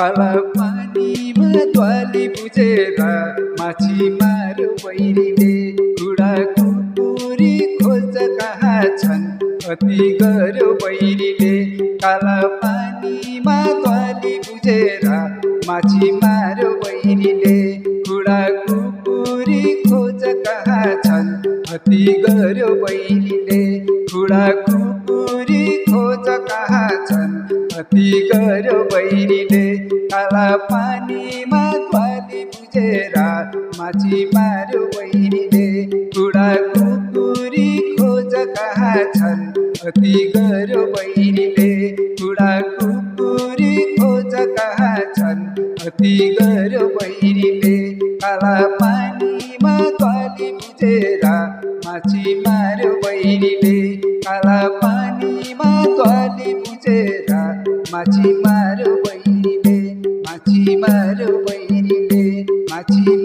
काला पानीमा द्वाली बुझेर माछी मार्यो बैरीले खुडा कुकुरी खोज कहाँ छन् अति गर्यो बैरीले काला पानीमा द्वाली बुझेर माछी मार्यो बैरीले खुडा कुकुरी खोज कहाँ छन् अति गर्यो बैरीले खुडा कुकुरी खोज कहाँ छन् अति गर्यो बैरीले काला पानीमा द्वाली बुझेर माछी मार्यो बैरीले खुडा कुकुरी खोज कहाँ छन् अति गर्यो बैरीले खुडा कुकुरी खोज कहाँ छन् अति गर्यो बैरीले काला पानीमा द्वाली बुझेर माछी मार्यो बैरीले काला पानीमा द्वाली बुझेर माछी मार्यो बैरीले माछी मार्यो बैरीले माछी